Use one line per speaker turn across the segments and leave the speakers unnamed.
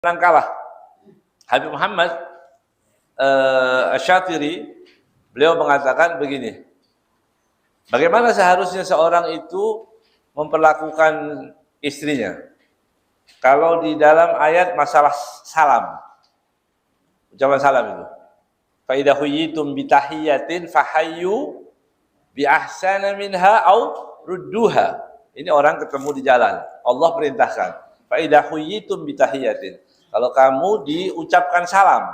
menang kalah. Habib Muhammad Asy-Syatiri, beliau mengatakan begini, bagaimana seharusnya seorang itu memperlakukan istrinya. Kalau di dalam ayat masalah salam, ucapan salam itu, fa idza huyitum bi tahiyatin fahayyu bi ahsana minha au rudduha. Ini orang ketemu di jalan, Allah perintahkan, fa idza huyitum bi tahiyatin. Kalau kamu diucapkan salam,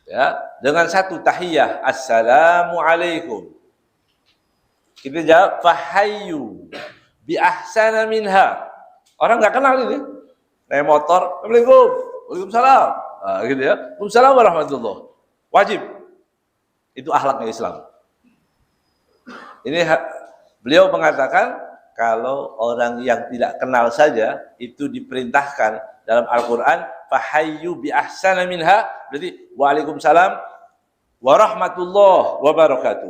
ya, dengan satu tahiyah, assalamu alaikum, kita jawab fahayyu bi ahsana minha. Orang nggak kenal ini, naik motor, assalamualaikum, waalaikumsalam, gitu ya, waalaikumsalam warahmatullah, wajib. Itu akhlaknya Islam. Ini beliau mengatakan kalau orang yang tidak kenal saja itu diperintahkan dalam Al-Quran, fahayyu bi ahsana minha, berarti waalaikumsalam warahmatullah wabarakatuh.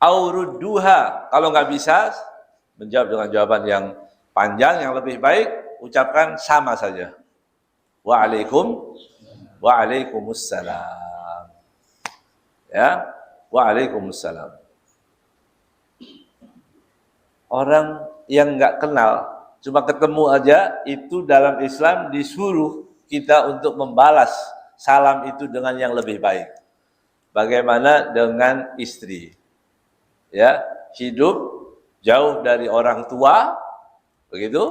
Aurudduha, kalau nggak bisa menjawab dengan jawaban yang panjang, yang lebih baik, ucapkan sama saja. Waalaikumsalam. Ya, waalaikumsalam. Orang yang nggak kenal, cuma ketemu aja, itu dalam Islam disuruh kita untuk membalas salam itu dengan yang lebih baik. Bagaimana dengan istri? Ya, hidup jauh dari orang tua, begitu,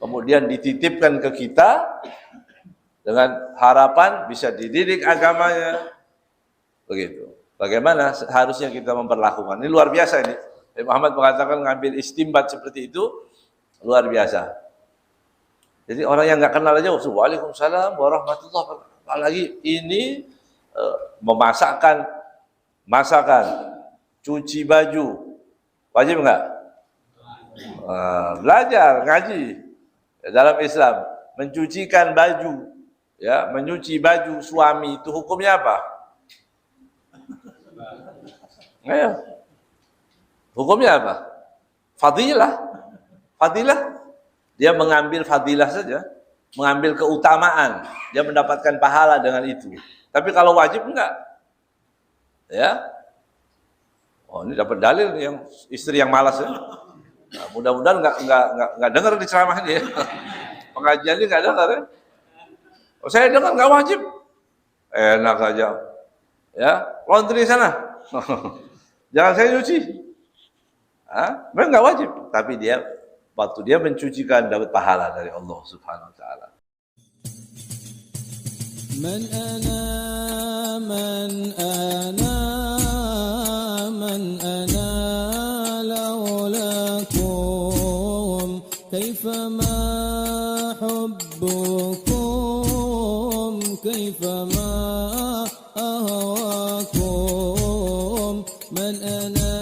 kemudian dititipkan ke kita dengan harapan bisa dididik agamanya, begitu. Bagaimana harusnya kita memperlakukan? Ini luar biasa ini. Muhammad mengatakan ngambil istimbat seperti itu luar biasa. Jadi orang yang nggak kenal aja, waalaikumsalam warahmatullahi wabarakatuh. Apalagi ini memasakkan, masakan, cuci baju, wajib nggak? Belajar, ngaji dalam Islam, mencucikan baju, ya, menyuci baju suami itu hukumnya apa? Ayo. Hukumnya apa? Fadilah. Fadilah. Dia mengambil fadilah saja, mengambil keutamaan, dia mendapatkan pahala dengan itu. Tapi kalau wajib enggak. Ya. Oh, ini dapat dalil yang istri yang malas ya. Nah, mudah-mudahan enggak dengar di ceramah ini ya. Pengajian ini enggak dengar ya. Oh, saya dengar enggak wajib. Enak saja. Ya, laundry sana. Jangan saya nyuci. Memang enggak wajib, tapi dia waktu dia mencucikan dapat pahala dari Allah Subhanahu wa taala. Man ana laulakum kaifama hubbukum kaifama ahwakum man ana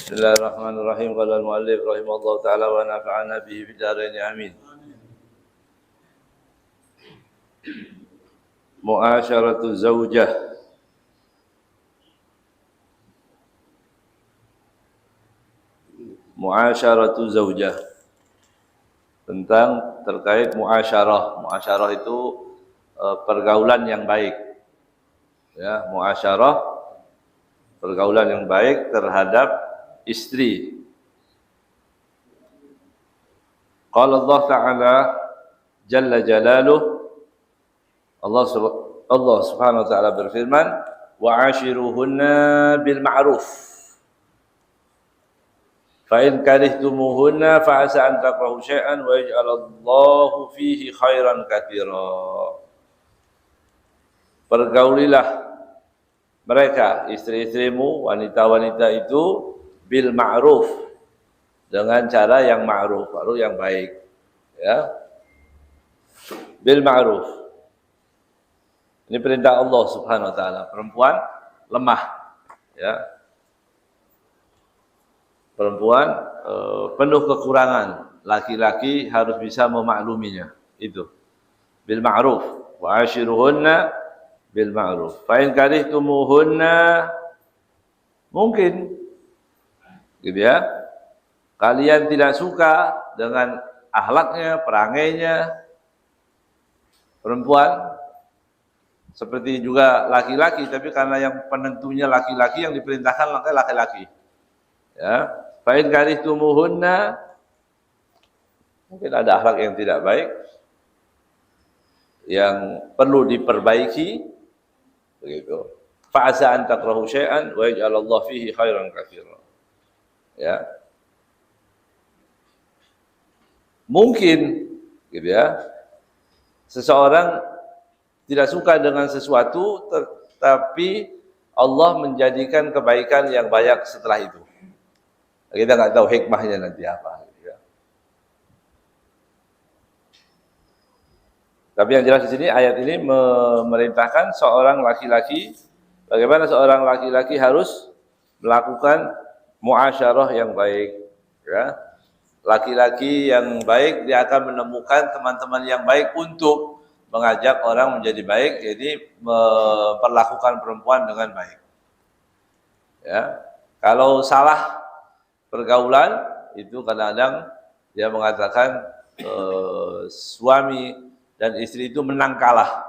Bismillahirrahmanirrahim. Qala al-muallif rahimallahu taala wa nafa'ana bihi fid dharain amin. Mu'asyaratu zaujah. Mu'asyaratu zaujah. Tentang terkait mu'asyarah. Mu'asyarah itu pergaulan yang baik. Ya, mu'asyarah pergaulan yang baik terhadap istri. Qala Allah Ta'ala Jalla Jalaluh, Allah Subhanahu wa taala berfirman, wa ashiruhunna bil ma'ruf. Fa in karihtumuhunna fa asa an takrahu syai'an wa yaj'alallahu fihi khairan katsira. Pergaulilah mereka, istri-istrimu, wanita-wanita itu bil ma'ruf, dengan cara yang ma'ruf, yang baik, ya. Bil ma'ruf. Ini perintah Allah Subhanahu wa taala. Perempuan lemah, ya. perempuan penuh kekurangan, laki-laki harus bisa memakluminya. Itu bil ma'ruf wa ashiruhunna bil ma'ruf. Fa in karihtumuhunna, mungkin gitu ya, kalian tidak suka dengan akhlaknya, perangainya perempuan, seperti juga laki-laki, tapi karena yang penentunya laki-laki, yang diperintahkan laki-laki. Ya, fa in karihtumuhunna, mungkin ada akhlak yang tidak baik, yang perlu diperbaiki, begitu. Fa asa an takrahu syai'an wa yaj'alallahu fihi khairan katsiran. Ya. Mungkin gitu ya, seseorang tidak suka dengan sesuatu, tapi Allah menjadikan kebaikan yang banyak setelah itu. Kita nggak tahu hikmahnya nanti apa. Gitu ya. Tapi yang jelas di sini, ayat ini memerintahkan seorang laki-laki, bagaimana seorang laki-laki harus melakukan muasyarah yang baik. Ya. Laki-laki yang baik, dia akan menemukan teman-teman yang baik untuk mengajak orang menjadi baik, jadi memperlakukan perempuan dengan baik. Ya, kalau salah pergaulan itu kadang-kadang dia mengatakan suami dan istri itu menang kalah.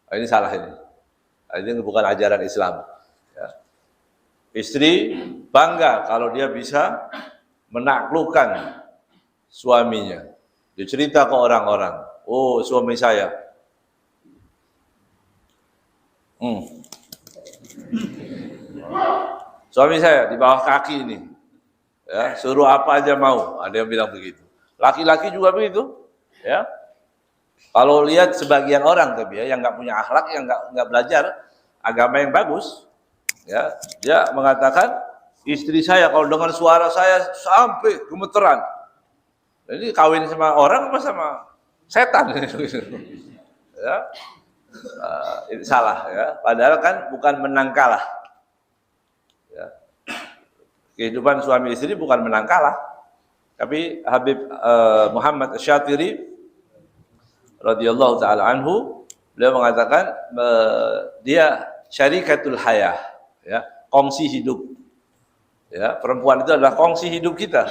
Nah, ini salah ini. Ini bukan ajaran Islam. Ya. Istri bangga kalau dia bisa menaklukkan suaminya. Dia cerita ke orang-orang, oh suami saya. Suami saya di bawah kaki ini, ya, suruh apa aja mau. Ada yang bilang begitu. Laki-laki juga begitu, ya. Kalau lihat sebagian orang tapi ya, yang nggak punya akhlak, yang nggak belajar agama yang bagus, ya, dia mengatakan istri saya kalau dengar suara saya sampai gemeteran. Jadi kawin sama orang apa sama setan? Ya. Itu salah ya. Padahal kan bukan menang kalah. Ya. Kehidupan suami istri bukan menang kalah. Tapi Habib Muhammad Asy-Syatiri radhiyallahu taala anhu, beliau mengatakan dia syarikatul hayah, ya, kongsi hidup. Ya, perempuan itu adalah kongsi hidup kita.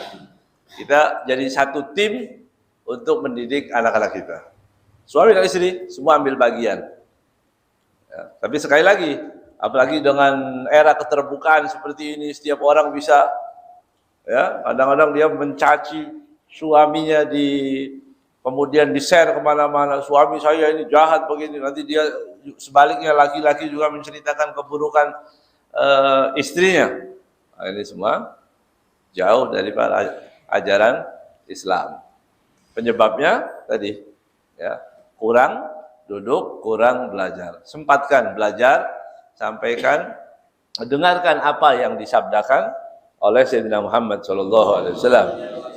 Kita jadi satu tim untuk mendidik anak-anak kita. Suami dan istri semua ambil bagian. Ya, tapi sekali lagi, apalagi dengan era keterbukaan seperti ini, setiap orang bisa, ya, kadang-kadang dia mencaci suaminya, kemudian di-share kemana-mana, suami saya ini jahat begini, nanti dia sebaliknya laki-laki juga menceritakan keburukan istrinya. Nah, ini semua jauh daripada ajaran Islam. Penyebabnya tadi, ya, kurang duduk, kurang belajar. Sempatkan belajar, sampaikan, dengarkan apa yang disabdakan oleh Sayyidina Muhammad SAW.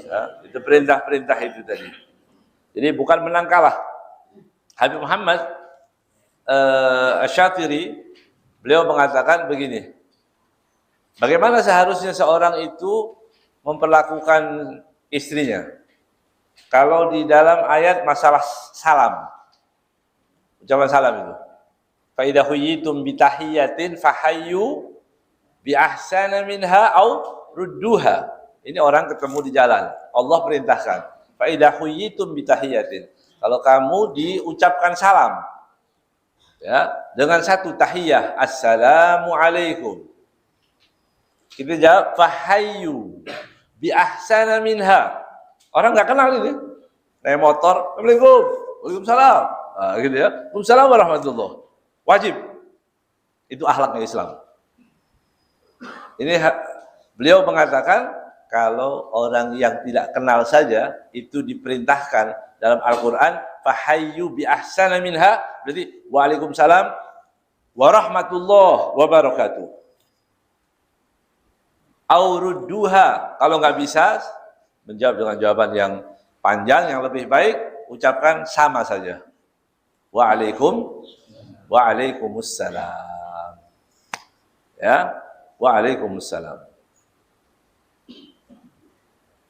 Ya, itu perintah-perintah itu tadi. Jadi bukan menang kalah. Habib Muhammad Asy-Syatiri, beliau mengatakan begini, bagaimana seharusnya seorang itu memperlakukan istrinya. Kalau di dalam ayat masalah salam, ucapan salam itu, fa idza huyyitum bi tahiyatin fahayyu bi ahsana minha au rudduha. Ini orang ketemu di jalan, Allah perintahkan, fa idza huyyitum bi tahiyatin. Kalau kamu diucapkan salam, ya, dengan satu tahiyah, assalamu alaikum, kita jawab fahayyu bi ahsana minha. Orang nggak kenal ini, naik motor, assalamualaikum, waalaikumsalam, gitu ya, waalaikumsalam warahmatullah. Wajib, itu akhlaknya Islam. Ini beliau mengatakan kalau orang yang tidak kenal saja itu diperintahkan dalam Al-Quran, fahayyu bi ahsana minha, berarti waalaikumsalam warahmatullah wabarakatuh. Aurudduha, kalau nggak bisa menjawab dengan jawaban yang panjang, yang lebih baik, ucapkan sama saja. Waalaikumsalam. Ya, waalaikumsalam.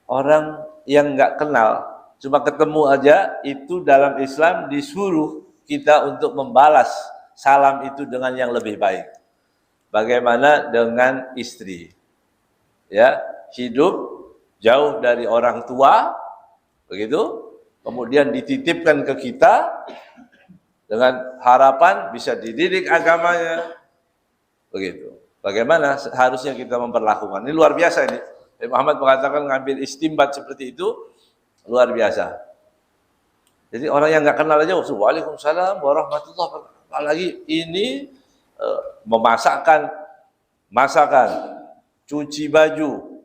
orang yang nggak kenal, cuma ketemu aja, itu dalam Islam disuruh kita untuk membalas salam itu dengan yang lebih baik. Bagaimana dengan istri? Ya, hidup jauh dari orang tua, begitu, kemudian dititipkan ke kita dengan harapan bisa dididik agamanya, begitu. Bagaimana harusnya kita memperlakukan? Ini luar biasa ini. Muhammad mengatakan ngambil istimbat seperti itu luar biasa. Jadi orang yang nggak kenal aja, waalaikumsalam warahmatullahi wabarakatuh. Apalagi ini memasakkan, masakan, cuci baju,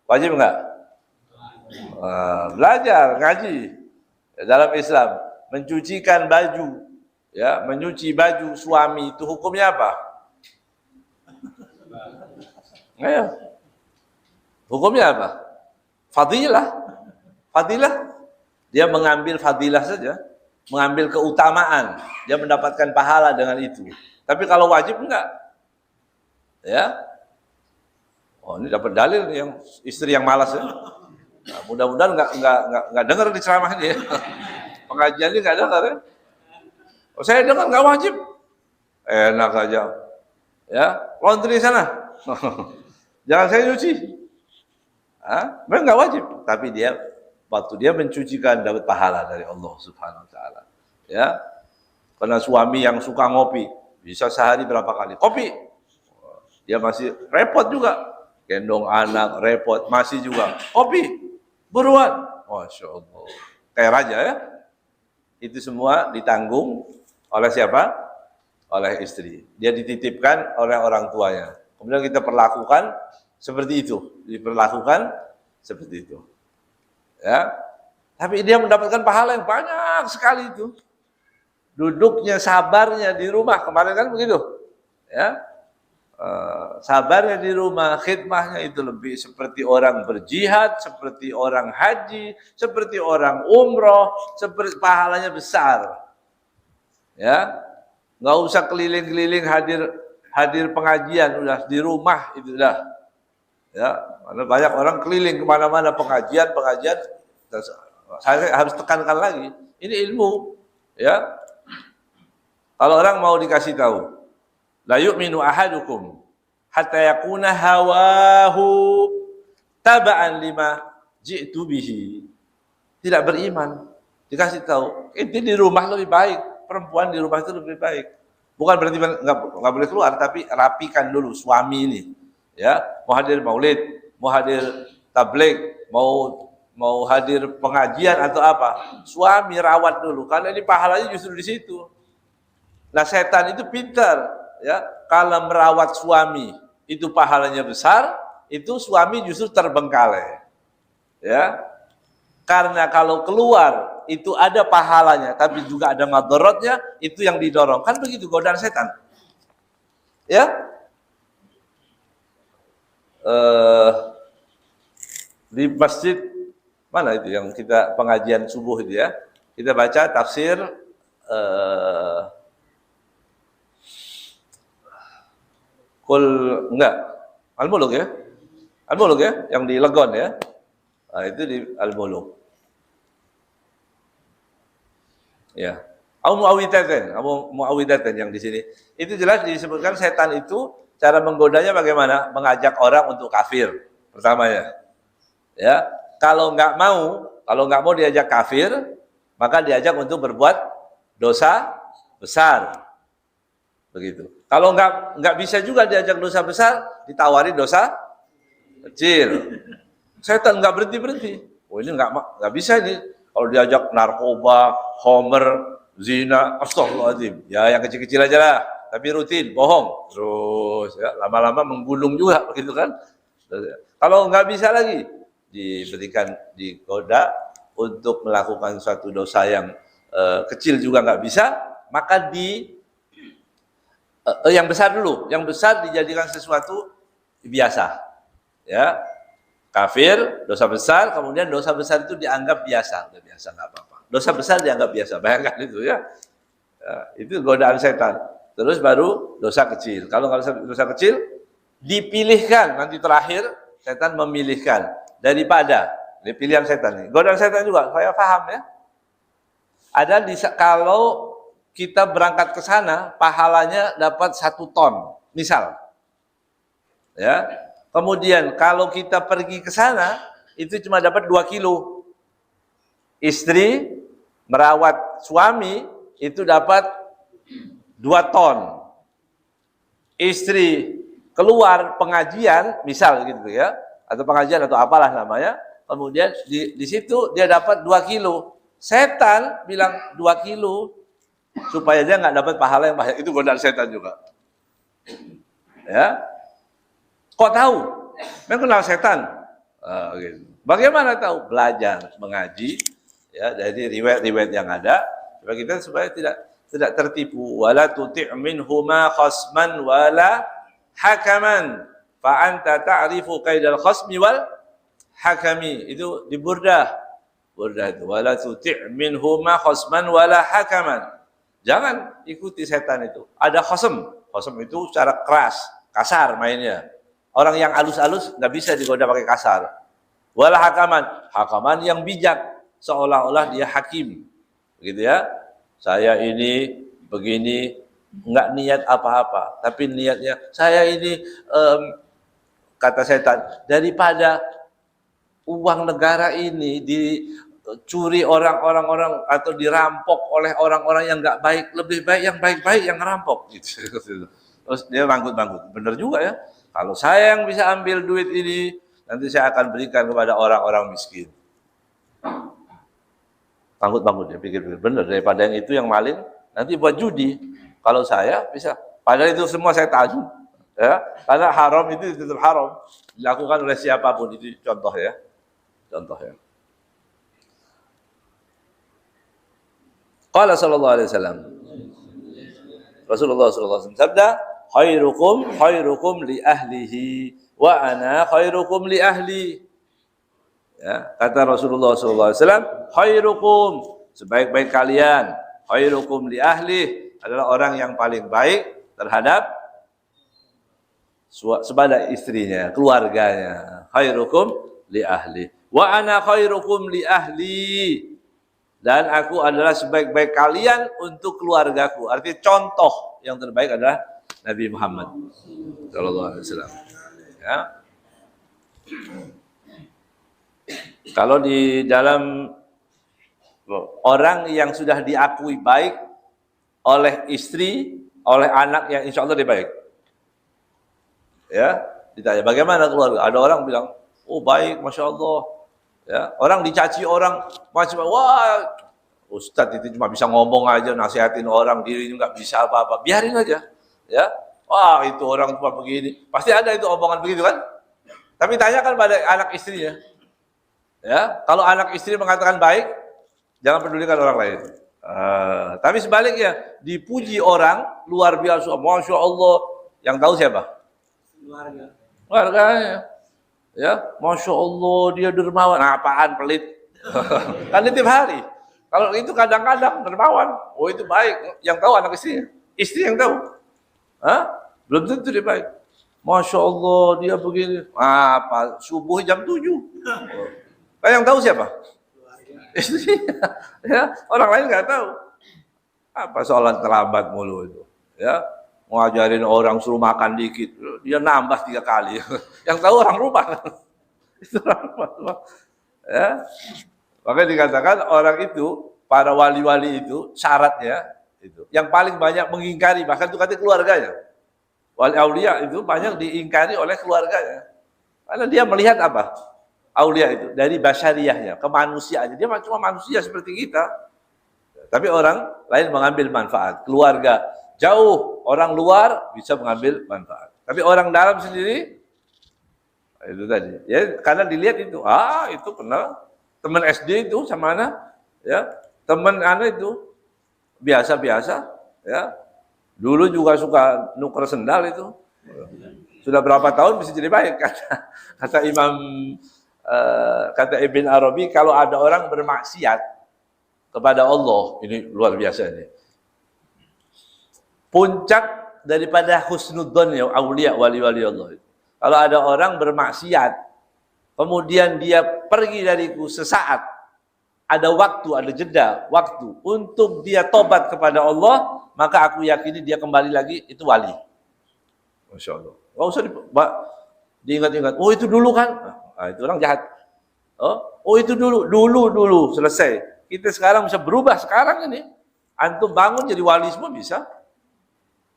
wajib nggak? Belajar, ngaji dalam Islam, mencucikan baju, ya, menyuci baju suami itu hukumnya apa? Ayo. Hukumnya apa? Fadilah. Fadilah. Dia mengambil fadilah saja, mengambil keutamaan, dia mendapatkan pahala dengan itu. Tapi kalau wajib enggak. Ya. Oh, ini dapat dalil yang istri yang malas ya. Nah, mudah-mudahan enggak dengar di ceramah ini ya. Pengajian ini enggak dengar ya. Oh, saya dengar enggak wajib. Enak aja. Ya, laundry sana. Jangan saya nyuci. Memang enggak wajib, tapi dia waktu dia mencucikan dapat pahala dari Allah Subhanahu wa taala. Ya. Karena suami yang suka ngopi, bisa sehari berapa kali kopi. Dia masih repot juga. Gendong anak repot, masih juga kopi. Buruan. Masya Allah. Kayak raja ya. Itu semua ditanggung oleh siapa? Oleh istri. Dia dititipkan oleh orang tuanya. Kemudian kita perlakukan seperti itu. Diperlakukan seperti itu. Ya, tapi dia mendapatkan pahala yang banyak sekali itu. Duduknya, sabarnya di rumah, kemarin kan begitu. Ya, sabarnya di rumah, khidmahnya itu lebih seperti orang berjihad, seperti orang haji, seperti orang umroh, seperti pahalanya besar. Ya, nggak usah keliling-keliling hadir pengajian, udah di rumah itu dah. Ya, karena banyak orang keliling kemana-mana pengajian. Saya harus tekankan lagi, ini ilmu. Ya, kalau orang mau dikasih tahu, la yu'minu ahadukum hatta yakuna hawahu taba'an lima ji'tu bihi. Tidak beriman, dikasih tahu, itu di rumah lebih baik, perempuan di rumah itu lebih baik. Bukan berarti nggak boleh keluar, tapi rapikan dulu suami ini. Ya, mau hadir maulid, mau hadir tabligh, mau hadir pengajian atau apa, suami rawat dulu, karena ini pahalanya justru di situ. Nah, setan itu pintar, ya, kalau merawat suami itu pahalanya besar, itu suami justru terbengkalai, ya, karena kalau keluar itu ada pahalanya, tapi juga ada madorotnya, itu yang didorong, kan begitu godaan setan, ya. Di masjid mana itu yang kita pengajian subuh itu ya, kita baca tafsir Al-Muluk ya, Al-Muluk ya, yang di Legon ya, nah, itu di Al-Muluk ya. Muawwidatan yang di sini itu jelas disebutkan setan itu cara menggodanya bagaimana? Mengajak orang untuk kafir pertamanya. Ya, kalau nggak mau diajak kafir, maka diajak untuk berbuat dosa besar. Begitu. Kalau nggak bisa juga diajak dosa besar, ditawari dosa kecil. Setan nggak berhenti. Oh, ini nggak bisa ini. Kalau diajak narkoba, homer, zina, astagfirullahaladzim. Ya yang kecil-kecil aja lah. Tapi rutin, bohong, terus ya, lama-lama menggulung juga, begitu kan? Kalau nggak bisa lagi, diberikan digoda untuk melakukan suatu dosa yang kecil juga nggak bisa, maka yang besar dulu, yang besar dijadikan sesuatu biasa, ya, kafir, dosa besar, kemudian dosa besar itu dianggap biasa, udah biasa nggak apa-apa. Dosa besar dianggap biasa, bayangkan itu ya, itu godaan setan. Terus baru dosa kecil. Kalau nggak dosa kecil, dipilihkan nanti terakhir setan memilihkan daripada Ini pilihan setan nih. Godaan setan juga, saya paham ya. Ada kalau kita berangkat ke sana, pahalanya dapat 1 ton, misal. Ya. Kemudian kalau kita pergi ke sana, itu cuma dapat 2 kilo. Istri merawat suami itu dapat 2 ton. Istri keluar pengajian, misal gitu ya, atau pengajian atau apalah namanya, kemudian di situ dia dapat 2 kilo. Setan bilang 2 kilo supaya dia nggak dapat pahala yang banyak. Itu godaan setan juga. Ya, kok tahu? Memang kenal setan. Gitu. Bagaimana tahu? Belajar, mengaji, ya dari riwayat-riwayat yang ada supaya tidak tertipu. Wala tuti' minhuma khasman wala hakaman fa anta ta'rifu kaidal khasmi wal hakami. Itu di Burdah itu wala tuti' minhuma khasman wala hakaman. Jangan ikuti setan itu. Ada khasm itu secara keras, kasar mainnya. Orang yang halus-halus nggak bisa digoda pakai kasar. Wala hakaman yang bijak, seolah-olah dia hakim. Begitu ya. Saya ini begini, nggak niat apa-apa, tapi niatnya saya ini kata setan, daripada uang negara ini dicuri orang-orang atau dirampok oleh orang-orang yang nggak baik, lebih baik yang baik-baik yang ngerampok gitu. Terus dia bangkut-bangkut. Benar juga ya. Kalau saya yang bisa ambil duit ini, nanti saya akan berikan kepada orang-orang miskin. Bangkut-bangkut dia pikir-pikir, benar, daripada yang itu yang maling nanti buat judi. Kalau saya bisa, padahal itu semua saya tahu, ya, karena haram itu tetap haram, dilakukan oleh siapapun. Itu contoh ya. Qala sallallahu alaihi wasallam, Rasulullah sallallahu alaihi wasallam sabda, khairukum li ahlihi wa ana khairukum li ahli. Ya, kata Rasulullah SAW, khairukum, sebaik-baik kalian, khairukum li ahli, adalah orang yang paling baik terhadap kepada istrinya, keluarganya. Khairukum li ahli. Wa ana khairukum li ahli. Dan aku adalah sebaik-baik kalian untuk keluargaku. Artinya contoh yang terbaik adalah Nabi Muhammad sallallahu alaihi wasallam. Ya. Kalau di dalam orang yang sudah diakui baik oleh istri, oleh anak yang insya Allah dia baik. Ya, ditanya bagaimana keluarga? Ada orang bilang, oh baik, masya Allah. Ya, orang dicaci orang, macam wah, Ustadz itu cuma bisa ngomong aja, nasihatin orang, diri nggak bisa apa-apa. Biarin aja. Ya, wah itu orang cuma begini. Pasti ada itu omongan begitu kan? Tapi tanyakan pada anak istrinya. Ya, kalau anak istri mengatakan baik, jangan pedulikan orang lain. Tapi sebaliknya, dipuji orang luar biasa, masya Allah. Yang tahu siapa? Keluarganya. Ya, masya Allah dia dermawan. Nah, apaan pelit? Kan tiap hari. Kalau itu kadang-kadang dermawan. Oh itu baik. Yang tahu anak istri. Istri yang tahu. Belum tentu dia baik. Masya Allah dia begini. Apa? Subuh jam 7. Yang tahu siapa? Istrinya. Ya, orang lain nggak tahu. Apa sholat terlambat mulu itu? Ya, ngajarin orang suruh makan dikit, dia nambah 3 kali. Yang tahu orang rumah. Itu orang rumah. Ya, makanya dikatakan orang itu, para wali-wali itu syaratnya itu. Yang paling banyak mengingkari, bahkan itu katanya keluarganya. Wali aulia itu banyak diingkari oleh keluarganya. Karena dia melihat apa? Aulia itu dari basyariahnya, kemanusiaannya. Dia cuma manusia seperti kita. Tapi orang lain mengambil manfaat. Keluarga jauh, orang luar bisa mengambil manfaat. Tapi orang dalam sendiri, itu tadi. Ya, karena dilihat itu, itu kenal teman SD itu sama anak, ya, teman anak itu biasa-biasa, ya. Dulu juga suka nuker sendal itu. Sudah berapa tahun bisa jadi baik kata kata Ibn Arabi, kalau ada orang bermaksiat kepada Allah, ini luar biasa ini. Puncak daripada husnudzon ya aulia wali-wali Allah. Kalau ada orang bermaksiat kemudian dia pergi dariku sesaat, ada waktu, ada jeda waktu untuk dia tobat kepada Allah, maka aku yakini dia kembali lagi, itu wali. Masya Allah. Nggak usah diingat-ingat. Oh itu dulu kan? Itu orang jahat. Oh itu dulu selesai. Kita sekarang bisa berubah sekarang ini. Antum bangun jadi wali semua bisa.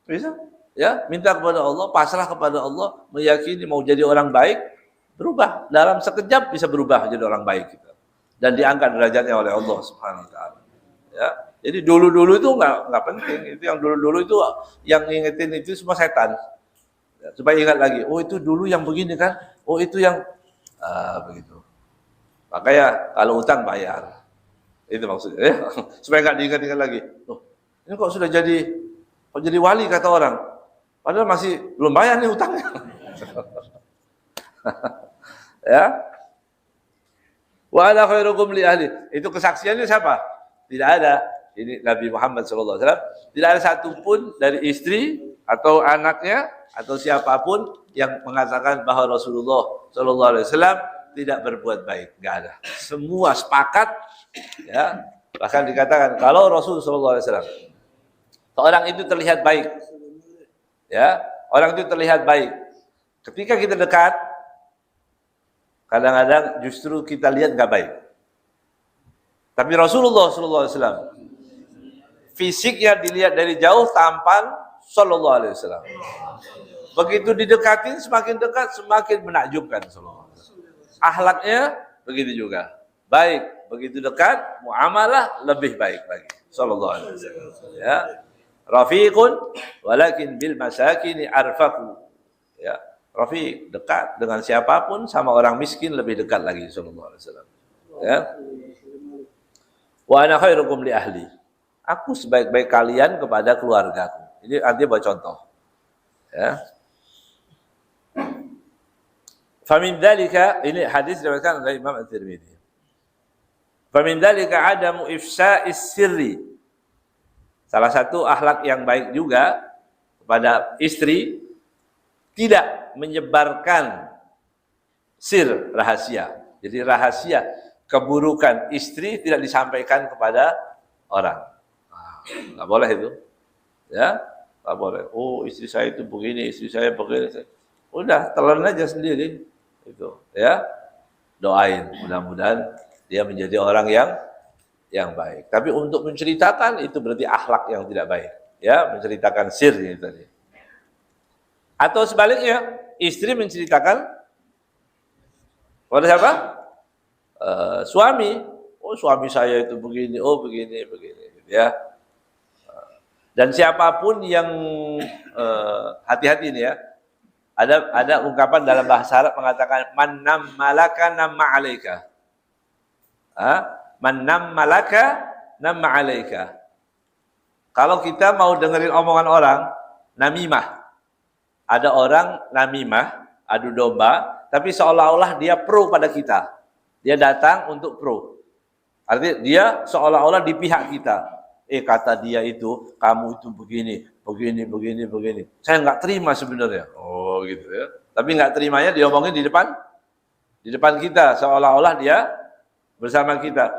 Bisa. Ya, minta kepada Allah, pasrah kepada Allah, meyakini mau jadi orang baik, berubah. Dalam sekejap bisa berubah jadi orang baik kita. Dan diangkat derajatnya oleh Allah Subhanahu wa taala. Ya. Jadi dulu-dulu itu enggak penting. Itu yang dulu-dulu itu yang ngingetin itu semua setan. Ya, supaya ingat lagi, oh itu dulu yang begini kan? Oh itu yang begitu. Makanya kalau utang bayar. Itu maksudnya ya. Supaya enggak diingat-ingat lagi. Loh, ini kok sudah jadi wali kata orang. Padahal masih belum bayar nih utangnya. Ya. Wa ana khairukum li ahli. Itu kesaksiannya siapa? Tidak ada. Ini Nabi Muhammad SAW. Tidak ada satupun dari istri atau anaknya atau siapapun yang mengatakan bahwa Rasulullah SAW tidak berbuat baik. Enggak ada. Semua sepakat. Ya. Bahkan dikatakan kalau Rasulullah SAW seorang itu terlihat baik. Ya, orang itu terlihat baik. Ketika kita dekat, kadang-kadang justru kita lihat nggak baik. Tapi Rasulullah SAW, fisiknya dilihat dari jauh, tampan Sallallahu Alaihi Wasallam. Begitu didekatin, semakin dekat, semakin menakjubkan Sallallahu Alaihi Wasallam. Akhlaknya begitu juga, baik. Begitu dekat, muamalah lebih baik lagi. Sallallahu Alaihi Wasallam. Ya. Rafiqun walakin bil masakini arfaqu. Ya, rafiq dekat dengan siapapun, sama orang miskin lebih dekat lagi sallallahu alaihi wasallam. Ya. Wa ana khairukum li ahli. Aku sebaik-baik kalian kepada keluargaku. Ini artinya buat contoh. Ya. Famin dzalika, ini hadis diriwayatkan oleh Imam At-Tirmidzi. Famin dzalika adamu ifsa'is sirri. Salah satu akhlak yang baik juga kepada istri, tidak menyebarkan sir, rahasia. Jadi rahasia keburukan istri tidak disampaikan kepada orang. Nggak boleh itu. Ya, nggak boleh. Oh istri saya itu begini, istri saya begini. Udah, telan aja sendiri. Itu, ya. Doain, mudah-mudahan dia menjadi orang yang baik. Tapi untuk menceritakan itu berarti akhlak yang tidak baik. Ya, menceritakan sir itu tadi. Atau sebaliknya, istri menceritakan kepada siapa? Suami. Oh, suami saya itu begini, oh begini, gitu ya. Dan siapapun yang hati-hati ini ya. Ada ungkapan dalam bahasa Arab mengatakan man nam malaka namma alaika. Man nam malaka namma alaika. Kalau kita mau dengerin omongan orang, namimah. Ada orang namimah, adu domba, tapi seolah-olah dia pro pada kita. Dia datang untuk pro. Artinya dia seolah-olah di pihak kita. Kata dia itu, kamu itu begini. Saya nggak terima sebenarnya. Oh gitu ya. Tapi nggak terimanya diomongin di depan kita, seolah-olah dia bersama kita.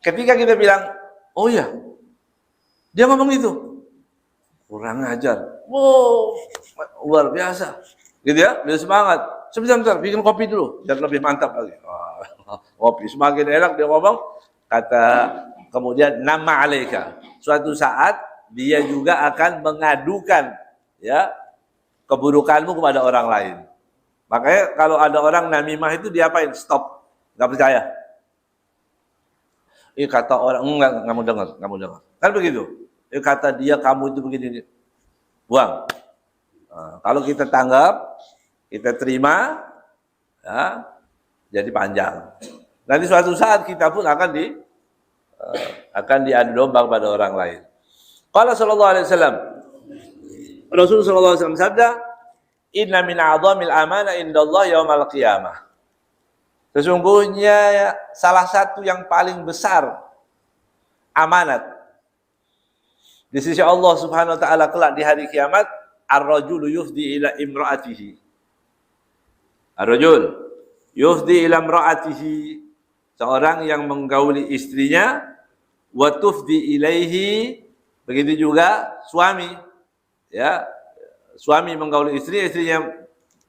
Ketika kita bilang, oh ya, dia ngomong itu, kurang ajar. Wow, luar biasa. Gitu ya, dia semangat. Sebentar, bikin kopi dulu, biar lebih mantap lagi. Kopi, semakin enak dia ngomong, kata kemudian nama alaika. Suatu saat dia juga akan mengadukan ya keburukanmu kepada orang lain. Makanya kalau ada orang namimah itu diapain? Stop, nggak percaya. Kata orang enggak mau dengar. Kan begitu. Kata dia kamu itu begini. Buang. Nah, kalau kita tanggap, kita terima, ya, jadi panjang. Nanti suatu saat kita pun akan diadu domba kepada orang lain. Qala sallallahu alaihi wasallam. Rasulullah sallallahu alaihi wasallam sabda, "Inna min a'dhamil amana indallah yaumal qiyamah." Sesungguhnya salah satu yang paling besar amanat di sisi Allah Subhanahu wa taala kelak di hari kiamat, ar-rajulu yufdi ila imra'atihi. Ar-rajul Yufdi ila imra'atihi, seorang yang menggauli istrinya, wa tufdi ilaihi, begitu juga suami. Ya, suami menggauli istri, istrinya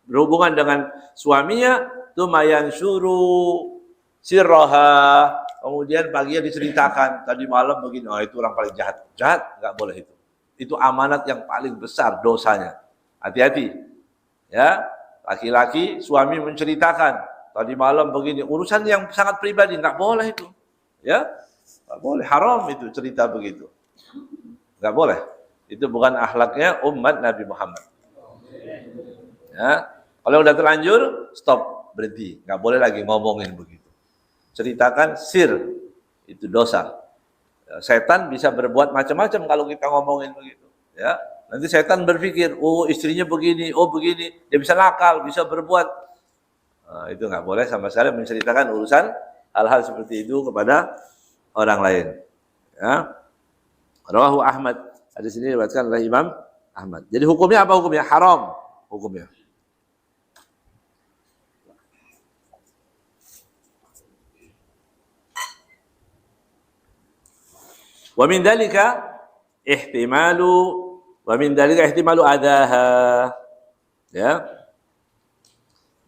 berhubungan dengan suaminya, tumayan syuru sirroha, kemudian paginya diceritakan tadi malam begini, oh itu orang paling jahat, nggak boleh itu amanat yang paling besar dosanya, hati-hati ya. Laki-laki suami menceritakan tadi malam begini, urusan yang sangat pribadi, nggak boleh itu ya, nggak boleh, haram itu cerita begitu, nggak boleh, itu bukan akhlaknya umat Nabi Muhammad ya. Kalau udah terlanjur, stop, berhenti, nggak boleh lagi ngomongin begitu. Ceritakan sir, itu dosa. Setan bisa berbuat macam-macam kalau kita ngomongin begitu. Ya, nanti setan berpikir, oh istrinya begini, oh begini, dia bisa nakal, bisa berbuat. Nah, itu nggak boleh sama sekali menceritakan urusan hal-hal seperti itu kepada orang lain. Ya. Rawahu Ahmad. Hadis ini diriwayatkan oleh Imam Ahmad. Jadi hukumnya apa hukumnya? Haram hukumnya. Wa min dzalika ihtimalu adaha. Ya.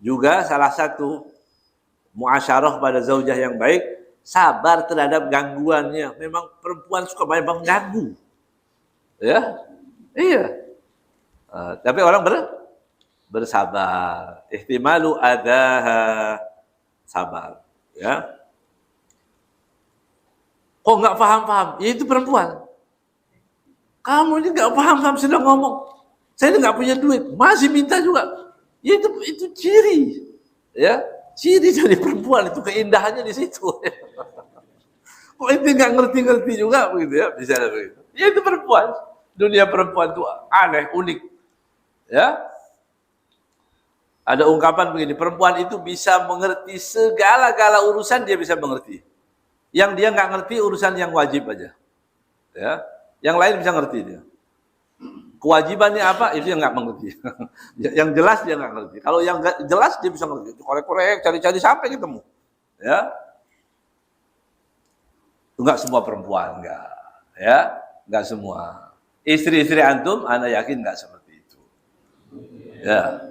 Juga salah satu muasyarah pada zaujah yang baik, sabar terhadap gangguannya. Memang perempuan suka banyak mengganggu. Ya. Iya. Tapi orang bersabar. Ihtimalu adaha. Sabar, ya. Kok nggak paham-paham? Ya itu perempuan. Kamu ini nggak paham-paham sedang ngomong. Saya ini nggak punya duit, masih minta juga. Ya itu ciri, ya, ciri dari perempuan itu, keindahannya di situ. Kok itu nggak ngerti-ngerti juga begitu ya, bisa begitu. Ya itu perempuan. Dunia perempuan itu aneh, unik, ya. Ada ungkapan begini, perempuan itu bisa mengerti segala-gala urusan, dia bisa mengerti. Yang dia nggak ngerti urusan yang wajib aja, ya. Yang lain bisa ngerti dia. Kewajibannya apa? Itu yang nggak mengerti. Yang jelas dia nggak ngerti. Kalau yang nggak jelas dia bisa ngerti. Korek-korek, cari-cari sampai ketemu, ya. Enggak semua perempuan, enggak, ya, enggak semua. Istri-istri antum, ana yakin enggak seperti itu, ya.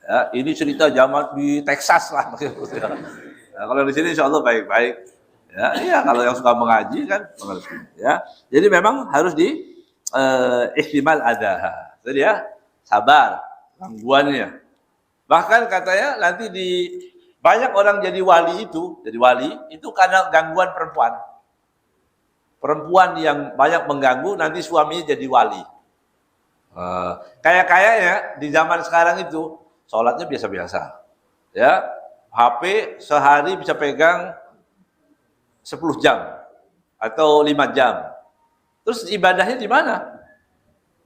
Ya, ini cerita zaman di Texas lah, maksudnya. Nah, kalau di sini insya Allah baik-baik. Ya, iya, kalau yang suka mengaji kan mengerti. Ya, jadi memang harus di ihtimal adaha. Jadi ya, sabar gangguannya. Bahkan katanya nanti banyak orang jadi wali itu karena gangguan perempuan. Perempuan yang banyak mengganggu nanti suaminya jadi wali. Kayak di zaman sekarang itu sholatnya biasa-biasa. Ya, HP sehari bisa pegang 10 jam atau 5 jam. Terus ibadahnya di mana?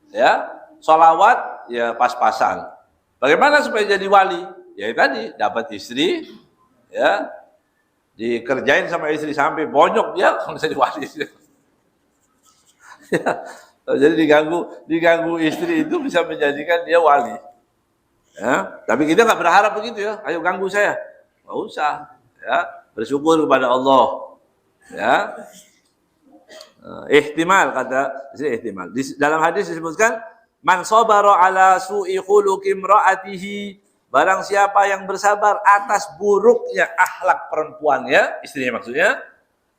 Ya, sholawat ya pas-pasan. Bagaimana supaya jadi wali? Ya tadi dapat istri, ya dikerjain sama istri sampai bonyok dia kalau jadi wali. Ya, jadi diganggu istri itu bisa menjadikan dia wali. Ya, tapi kita nggak berharap begitu ya. Ayo ganggu saya, nggak usah. Ya, bersyukur kepada Allah. Ya, ihtimal kata ihtimal. Dalam hadis disebutkan man sabara ala su'i khuluqi imra'atihi, barang siapa yang bersabar atas buruknya akhlak perempuannya, istrinya maksudnya,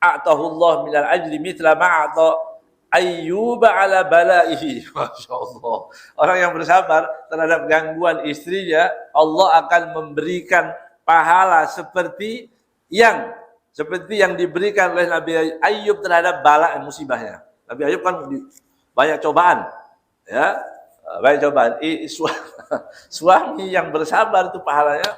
atahullah minal ajri mithla ma ata ayyuba ala balaihi. Masyaallah. Orang yang bersabar terhadap gangguan istrinya, Allah akan memberikan pahala seperti yang diberikan oleh Nabi Ayub terhadap bala musibahnya. Nabi Ayub kan banyak cobaan, ya, banyak cobaan. Suami yang bersabar itu pahalanya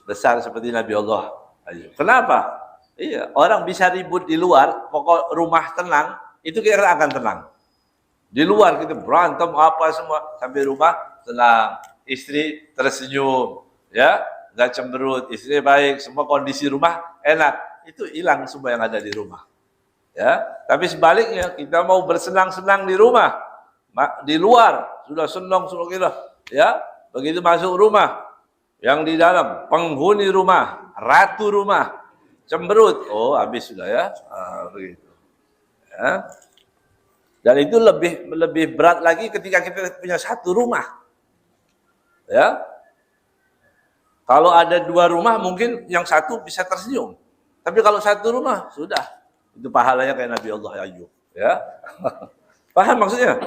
besar seperti Nabi Allah Ayub. Kenapa? Iya, orang bisa ribut di luar, pokok rumah tenang, itu kira akan tenang. Di luar kita berantem apa semua, sampai rumah tenang, istri tersenyum, ya. Nggak cemberut, istri baik, semua kondisi rumah enak, itu hilang semua yang ada di rumah. Ya, tapi sebaliknya kita mau bersenang-senang di rumah, di luar sudah senang kita, ya, begitu masuk rumah, yang di dalam, penghuni rumah, ratu rumah, cemberut, oh habis sudah ya, begitu. Ya. Dan itu lebih berat lagi ketika kita punya satu rumah. Ya. Kalau ada dua rumah mungkin yang satu bisa tersenyum. Tapi kalau satu rumah sudah itu pahalanya kayak Nabi Allah Ayub, ya. Paham maksudnya?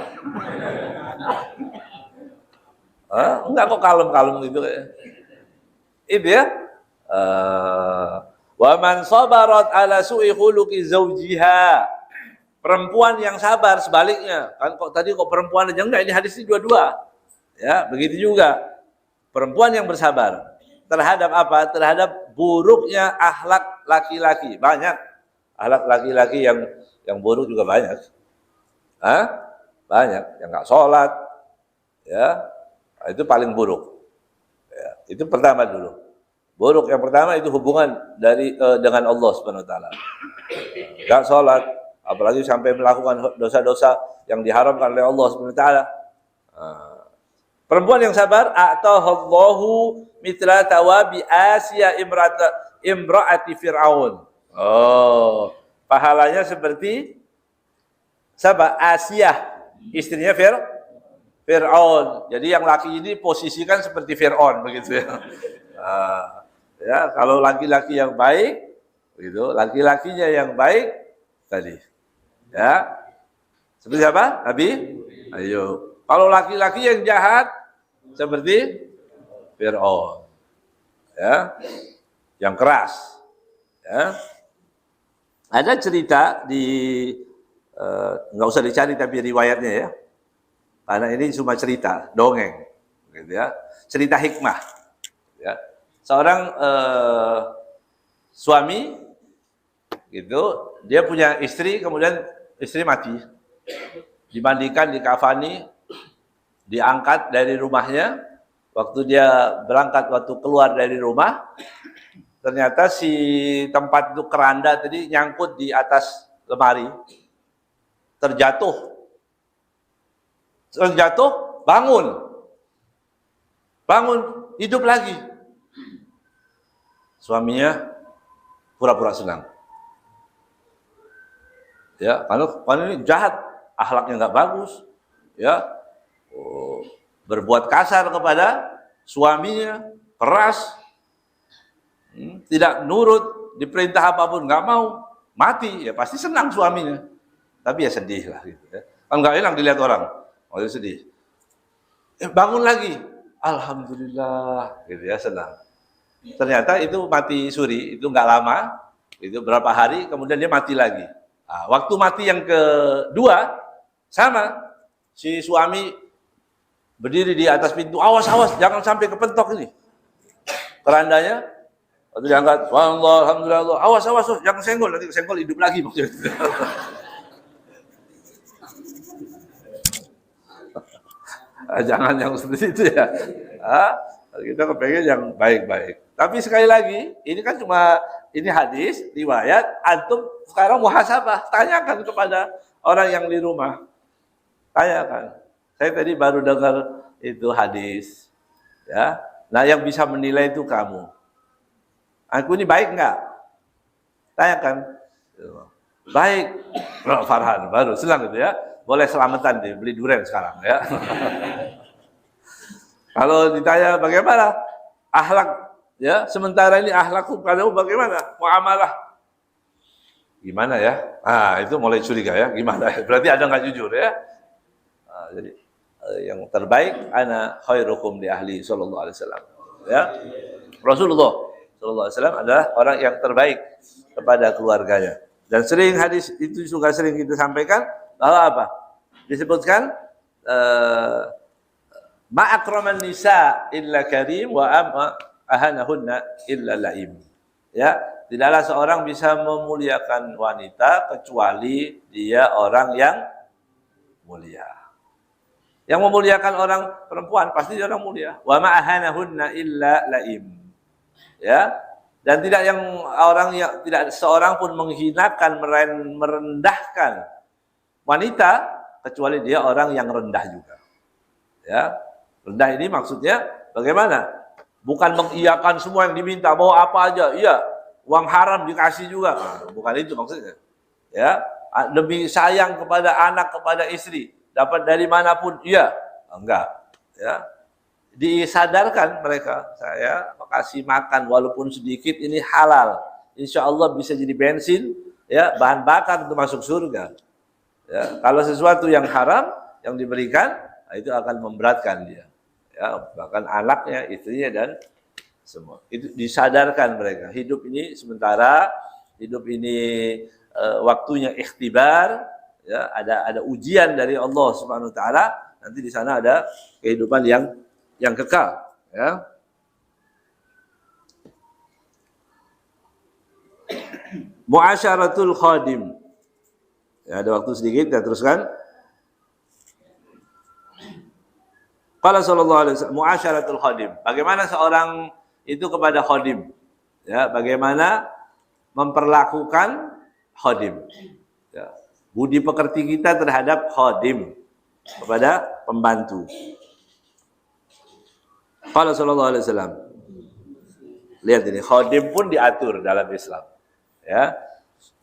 Enggak kok kalem-kalem gitu. Itu ya. Wa man sabarat ala su'i khuluqi zawjiha. Perempuan yang sabar sebaliknya. Kan kok tadi kok perempuan aja enggak, ini hadis ini dua-dua. Ya, begitu juga. Perempuan yang bersabar terhadap apa? Terhadap buruknya akhlak laki-laki. Banyak akhlak laki-laki yang buruk juga banyak. Banyak yang enggak sholat. Ya. Itu paling buruk. Ya, itu pertama dulu. Buruk yang pertama itu hubungan dengan Allah Subhanahu wa taala. Enggak sholat, apalagi sampai melakukan dosa-dosa yang diharamkan oleh Allah Subhanahu wa taala. Perempuan yang sabar, ata'allahu mitra tawabi Asia imra'ati Fir'aun. Oh, pahalanya seperti siapa? Asia, istrinya Fir'aun. Jadi yang laki ini posisikan seperti Fir'aun begitu ya. Ya, kalau laki-laki yang baik, begitu, laki-lakinya yang baik tadi. Ya. Seperti apa? Nabi Ayub. Kalau laki-laki yang jahat seperti Fir'aun. Ya. Yang keras. Ya. Ada cerita di nggak usah dicari tapi riwayatnya ya. Karena ini cuma cerita, dongeng, gitu ya. Cerita hikmah. Ya. Seorang suami, gitu, dia punya istri, kemudian istri mati, dimandikan, dikafani, diangkat dari rumahnya. Waktu dia berangkat, waktu keluar dari rumah, ternyata si tempat itu keranda tadi nyangkut di atas lemari, terjatuh, bangun, hidup lagi. Suaminya pura-pura senang. Ya, karena ini jahat, akhlaknya nggak bagus, ya, berbuat kasar kepada suaminya, keras, tidak nurut, diperintah apapun nggak mau, mati, ya pasti senang suaminya. Tapi ya sedih lah, gitu ya. Kan nggak enak dilihat orang, oh ya sedih. Bangun lagi, alhamdulillah, gitu ya, senang. Ternyata itu mati suri, itu nggak lama, itu berapa hari, kemudian dia mati lagi. Nah, waktu mati yang kedua, sama, si suami berdiri di atas pintu, awas, jangan sampai kepentok ini. Kerandanya, waktu diangkat, alhamdulillah, awas, jangan senggol, nanti senggol hidup lagi. Jangan yang seperti itu ya. Kita kepengen yang baik-baik. Tapi sekali lagi, ini kan ini hadis, riwayat, antum sekarang muhasabah, tanyakan kepada orang yang di rumah. Tanyakan. Saya tadi baru dengar itu hadis. Ya. Nah, yang bisa menilai itu kamu. Aku ini baik enggak? Tanyakan. Baik. Bro, Farhan, baru senang gitu ya. Boleh selamatan deh, beli durian sekarang ya. Kalau ditanya bagaimana akhlak, ya sementara ini akhlakku padamu bagaimana, muamalah, gimana ya? Itu mulai curiga ya, gimana? Berarti ada nggak jujur ya? Jadi yang terbaik ana khairukum li ahli sallallahu alaihi wasallam. Ya, Rasulullah sallallahu alaihi wasallam adalah orang yang terbaik kepada keluarganya. Dan sering hadis itu juga sering kita sampaikan bahwa apa? Disebutkan ma akraman nisa illa karim wa ahanahunna illa laim. Ya, tidaklah seorang bisa memuliakan wanita kecuali dia orang yang mulia. Yang memuliakan orang perempuan pasti dia orang mulia. Wa ma ahanahunna illa laim. Ya, dan tidak seorang pun menghinakan, merendahkan wanita kecuali dia orang yang rendah juga. Ya. Rendah ini maksudnya bagaimana? Bukan mengiyakan semua yang diminta, mau apa aja, iya, uang haram dikasih juga. Nah, bukan itu maksudnya. Ya, lebih sayang kepada anak, kepada istri, dapat dari manapun, iya, enggak. Ya, disadarkan mereka, saya kasih makan walaupun sedikit ini halal. Insya Allah bisa jadi bensin, ya, bahan bakar untuk masuk surga. Ya, kalau sesuatu yang haram yang diberikan, itu akan memberatkan dia. Ya, bahkan anaknya, istrinya dan semua. Itu disadarkan mereka. Hidup ini sementara, hidup ini waktunya ikhtibar, ya, ada ujian dari Allah Subhanahu wa taala. Nanti di sana ada kehidupan yang kekal, ya. Muasyaratul khadim. Ya, ada waktu sedikit, kita teruskan. Qala sallallahu alaihi wasallam, muasyaratul khadim. Bagaimana seorang itu kepada khadim? Ya, bagaimana memperlakukan khadim? Ya, budi pekerti kita terhadap khadim, kepada pembantu. Qala sallallahu alaihi wasallam. Lihat ini, khadim pun diatur dalam Islam. Ya.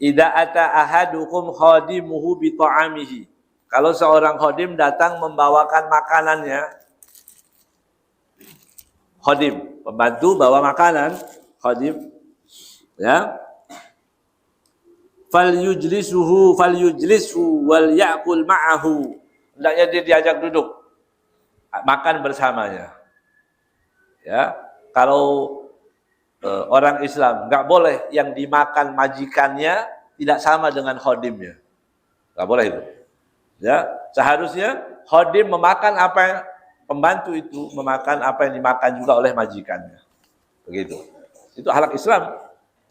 Idza ata ahadukum khadimuhu bi ta'amihi. Kalau seorang khadim datang membawakan makanannya, khadim, pembantu bawa makanan, khadim, ya. Falyujlisuhu wal ya'kul ma'ahu. Hendaknya dia diajak duduk, makan bersamanya. Ya, kalau orang Islam nggak boleh yang dimakan majikannya tidak sama dengan khodimnya, nggak boleh itu. Ya, seharusnya khodim memakan apa yang pembantu itu memakan apa yang dimakan juga oleh majikannya. Begitu. Itu akhlak Islam,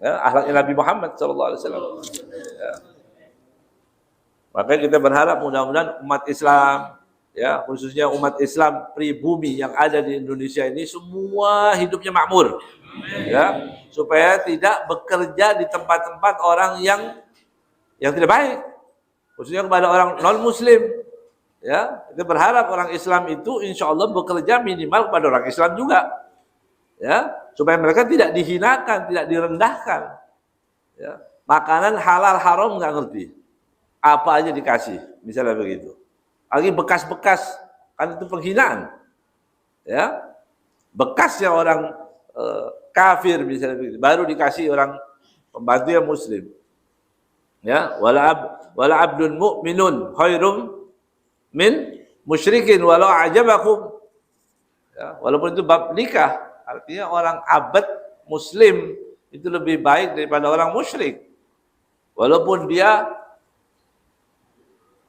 ya, akhlak Nabi Muhammad SAW. Ya. Makanya kita berharap mudah-mudahan umat Islam, ya, khususnya umat Islam pribumi yang ada di Indonesia ini semua hidupnya makmur. Ya, supaya tidak bekerja di tempat-tempat orang yang tidak baik, khususnya kepada orang non-muslim. Ya, kita berharap orang Islam itu insya Allah bekerja minimal kepada orang Islam juga, ya, supaya mereka tidak dihinakan, tidak direndahkan. Ya, makanan halal haram nggak ngerti, apa aja dikasih, misalnya begitu. Lagi bekas-bekas, kan itu penghinaan. Ya, bekasnya orang kafir misalnya begitu, baru dikasih orang pembantu yang muslim. Ya, wala abdun mu'minun khairum min musyrikin walau ajabakum. Ya, walaupun itu bab nikah, artinya orang abad muslim itu lebih baik daripada orang musyrik. Walaupun dia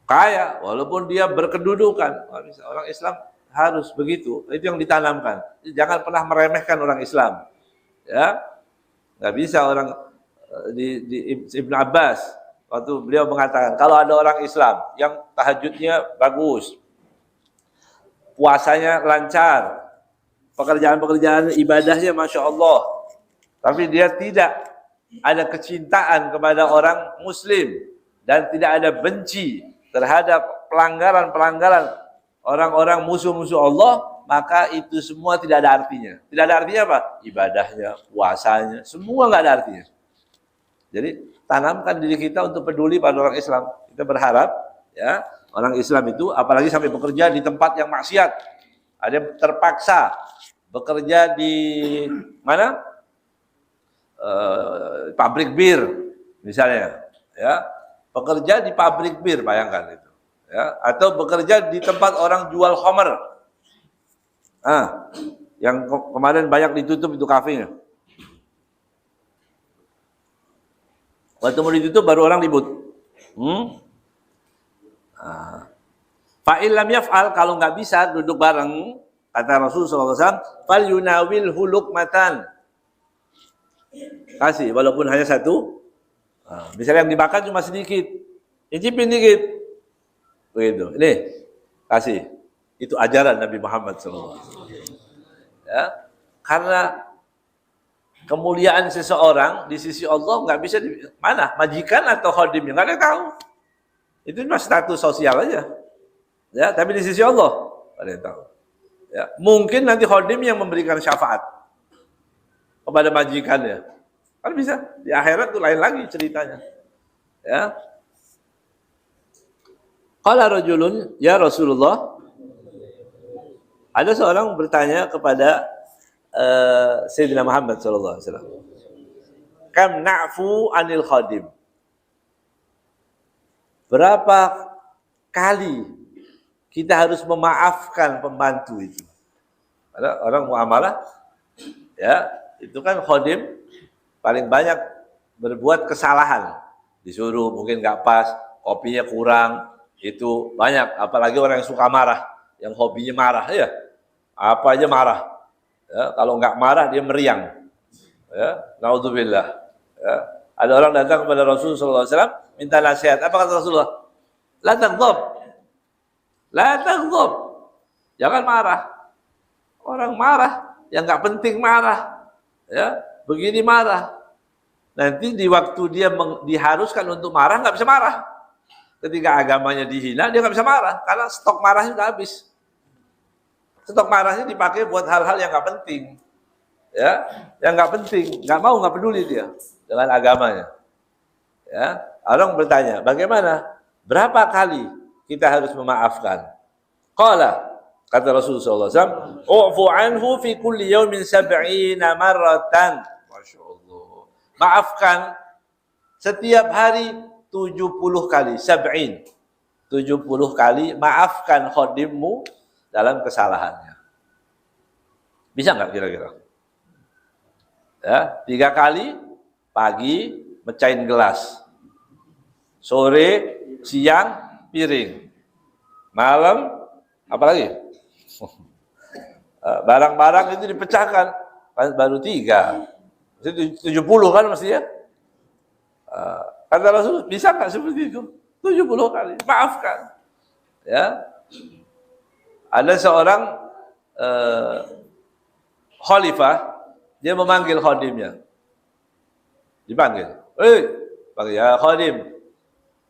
kaya, walaupun dia berkedudukan, orang Islam harus begitu. Itu yang ditanamkan. Jangan pernah meremehkan orang Islam. Ya, nggak bisa orang di Ibn Abbas waktu beliau mengatakan kalau ada orang Islam yang tahajudnya bagus, puasanya lancar, pekerjaan-pekerjaan ibadahnya masya Allah, tapi dia tidak ada kecintaan kepada orang Muslim dan tidak ada benci terhadap pelanggaran-pelanggaran orang-orang musuh-musuh Allah, maka itu semua tidak ada artinya. Tidak ada artinya apa? Ibadahnya, puasanya, semua nggak ada artinya. Jadi tanamkan diri kita untuk peduli pada orang Islam. Kita berharap, ya, orang Islam itu apalagi sampai bekerja di tempat yang maksiat. Ada yang terpaksa bekerja di mana? Pabrik bir, misalnya, ya, bekerja di pabrik bir, bayangkan itu. Ya, atau bekerja di tempat orang jual khamr. Yang kemarin banyak ditutup itu kafenya. Waktu mau ditutup baru orang ribut. Fa'il lam yaf'al, kalau nggak bisa duduk bareng, kata Rasulullah SAW, fal yunawil huluk matan. Kasih, walaupun hanya satu. Misalnya yang dimakan cuma sedikit, icipin dikit. Begitu. Ini kasih. Itu ajaran Nabi Muhammad SAW. Ya, karena kemuliaan seseorang di sisi Allah nggak bisa mana majikan atau khodimnya nggak ada yang tahu. Itu cuma status sosial aja. Ya, tapi di sisi Allah nggak ada yang tahu. Ya, mungkin nanti khodim yang memberikan syafaat. kepada majikannya. Kan bisa. Di akhirat itu lain lagi ceritanya. Ya. Qala rajulun, ya Rasulullah, ada seorang bertanya kepada Sayyidina Muhammad sallallahu alaihi wasallam. Kam na'fu anil khadim? Berapa kali kita harus memaafkan pembantu itu? Ada orang muamalah, ya, itu kan khadim paling banyak berbuat kesalahan. Disuruh mungkin nggak pas, kopinya kurang, itu banyak. Apalagi orang yang suka marah, yang hobinya marah, ya, apa aja marah. Ya, kalau nggak marah dia meriang. Ya, naudzubillah. Ya. Ada orang datang kepada Rasulullah SAW minta nasihat. Apa kata Rasulullah? La taghdab. La taghdab. Jangan marah. Orang marah yang nggak penting marah. Ya, begini marah. Nanti di waktu dia diharuskan untuk marah nggak bisa marah. Ketika agamanya dihina dia nggak bisa marah karena stok marahnya udah habis. Stok marahnya dipakai buat hal-hal yang nggak penting, ya, yang nggak penting, nggak peduli dia dengan agamanya. Ya, orang bertanya, bagaimana? Berapa kali kita harus memaafkan? Qala, kata Rasulullah SAW, u'fu anhu fi kulli yawmin 70 marratan. Masya Allah. Maafkan setiap hari 70 kali, 70 kali, maafkan khadimmu dalam kesalahannya. Bisa nggak kira-kira? Ya, 3 kali, pagi mecahin gelas, sore, siang piring, malam apa lagi? Barang-barang itu dipecahkan, baru 3, 70 kan mestinya. Kata Rasul, bisa nggak seperti itu? 70 kali, maafkan. Ya. Ada seorang khalifah, dia memanggil khadimnya. Dipanggil, panggil ya khadim.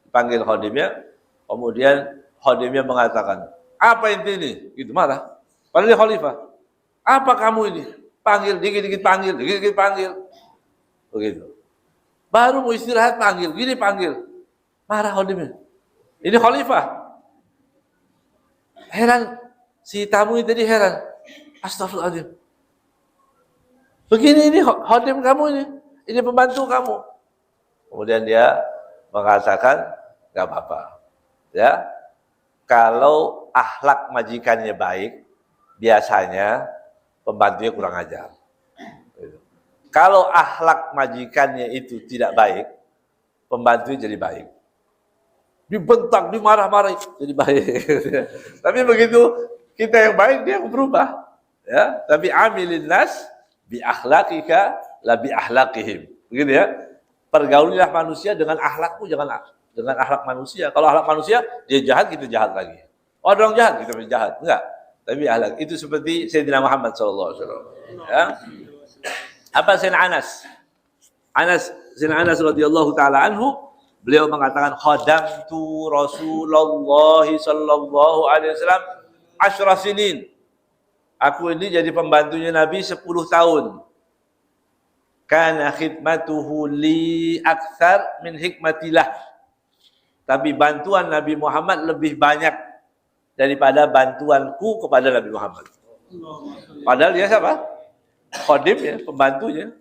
Dipanggil khadimnya, kemudian khadimnya mengatakan, apa ini? Gitu marah. Padahal dia khalifah. Apa kamu ini? Panggil, dikit-dikit panggil, dikit-dikit panggil. Begitu. Baru mau istirahat panggil, gini panggil. Marah khadimnya. Ini khalifah. Heran. Si tamu ini tadi heran. Astagfirullahaladzim. Begini ini khadim kamu ini pembantu kamu. Kemudian dia mengatakan, nggak apa-apa. Ya, kalau akhlak majikannya baik, biasanya pembantunya kurang ajar. Kalau akhlak majikannya itu tidak baik, pembantunya jadi baik. Dibentak, dimarah-marah, jadi baik. Tapi begitu kita yang baik, dia berubah. Ya, tapi amilin nas bi akhlaqika la bi akhlaqihim. Begitu ya. Pergaulilah manusia dengan akhlakmu, jangan dengan akhlak manusia. Kalau akhlak manusia, dia jahat, kita jahat lagi. Oh, orang jahat, kita jahat. Enggak. Tapi akhlak itu seperti Sayyidina Muhammad SAW. Ya. Apa Sayyidina Anas? Sayyidina Anas radhiyallahu taala anhu, beliau mengatakan khadamtu Rasulullah sallallahu alaihi wasallam 10 sinin. Aku ini jadi pembantunya Nabi 10 tahun. Kana khidmatuhu li aktsar min hikmatillah. Tapi bantuan Nabi Muhammad lebih banyak daripada bantuanku kepada Nabi Muhammad. Padahal dia siapa? Khodimnya, pembantunya.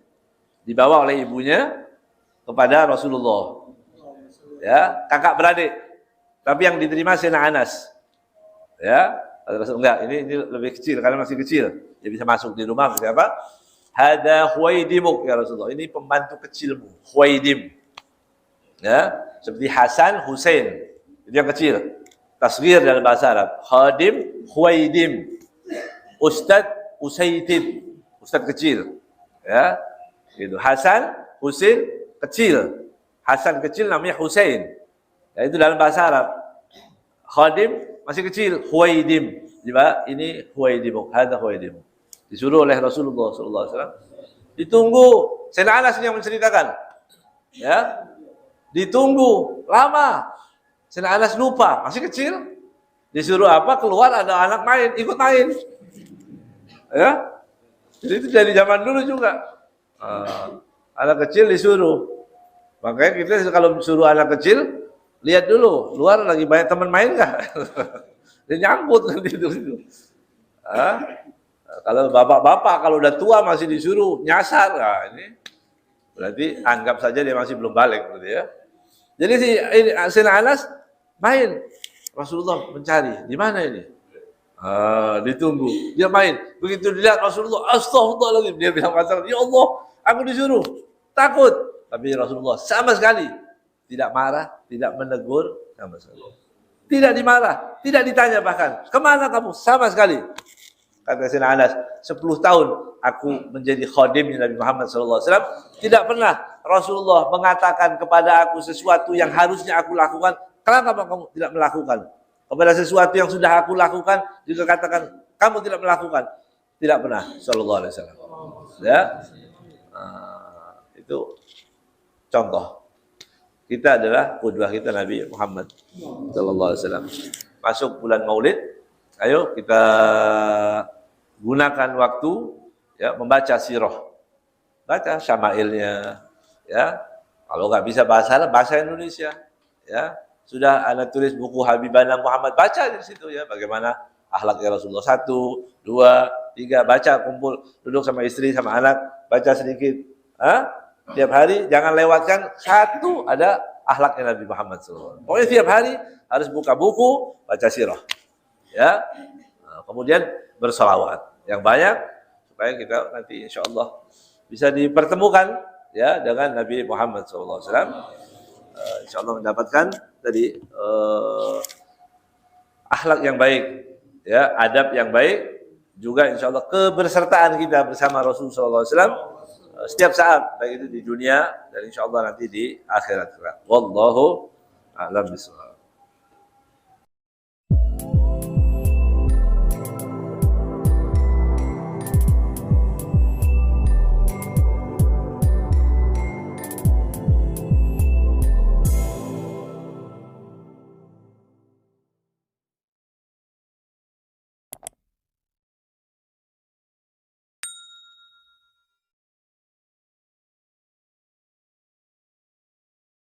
Dibawa oleh ibunya kepada Rasulullah. Ya, kakak beradik. Tapi yang diterima Sayyidina Anas. Ya, enggak, ini lebih kecil karena masih kecil. Dia bisa masuk di rumah siapa? Hada Huwaidimuk ya Rasulullah. Ini pembantu kecilmu, Huwaidim. Ya, seperti Hasan, Husain. Itu yang kecil. Tasghir dalam bahasa Arab. Khadim, Huwaidim. Ustad, Usaitid. Ustad kecil. Ya. Itu Hasan, Husain kecil. Hasan kecil namanya Husain. Ya, itu dalam bahasa Arab. Khadim masih kecil, Huwaidim. Ini Huwaidimuk, hada Huwaidimuk. Disuruh oleh Rasulullah SAW. Ditunggu. Sayyidina Anas yang menceritakan. Ya. Ditunggu lama. Sayyidina Anas lupa, masih kecil. Disuruh apa? Keluar ada anak main, ikut main. Ya. Jadi itu dari zaman dulu juga. Anak kecil disuruh. Makanya kita kalau suruh anak kecil, lihat dulu luar lagi banyak teman main nggak? Dia nyangkut nanti itu. Kalau bapak-bapak kalau udah tua masih disuruh nyasar, nah ini berarti anggap saja dia masih belum balik, berarti ya. Jadi si Sayyidina Anas main, Rasulullah mencari di mana ini? Ditunggu, dia main. Begitu dilihat Rasulullah, astagfirullahaladzim, dia bilang masalah, ya Allah, aku disuruh, takut. Tapi Rasulullah sama sekali tidak marah, tidak menegur, sama sekali. Tidak dimarah, tidak ditanya bahkan, kemana kamu? Sama sekali. Kata Sayyidina Anas, 10 tahun aku menjadi khadim Nabi Muhammad SAW, tidak pernah Rasulullah mengatakan kepada aku sesuatu yang harusnya aku lakukan, kenapa kamu tidak melakukan? Kepada sesuatu yang sudah aku lakukan, juga katakan, kamu tidak melakukan. Tidak pernah, Sallallahu Alaihi Wasallam. Ya, itu contoh. Kita adalah qudwah kita Nabi Muhammad Sallallahu Alaihi Wasallam. Masuk bulan Maulid, ayo kita gunakan waktu ya membaca sirah, baca syama'ilnya, ya. Kalau nggak bisa bahasa Arab, bahasa Indonesia, ya. Sudah Anda tulis buku Habibana Muhammad, baca di situ ya, bagaimana akhlaknya Rasulullah 1, 2, 3, baca, kumpul, duduk sama istri sama anak, baca sedikit, tiap hari jangan lewatkan satu ada akhlaknya Nabi Muhammad SAW. Pokoknya tiap hari harus buka buku, baca sirah, ya. Kemudian bersolawat yang banyak supaya kita nanti insya Allah bisa dipertemukan ya dengan Nabi Muhammad SAW. Insya Allah mendapatkan tadi akhlak yang baik, ya, adab yang baik, juga insya Allah kebersertaan kita bersama Rasulullah SAW setiap saat, baik itu di dunia dan insya Allah nanti di akhirat. Wallahu a'lam bishawab.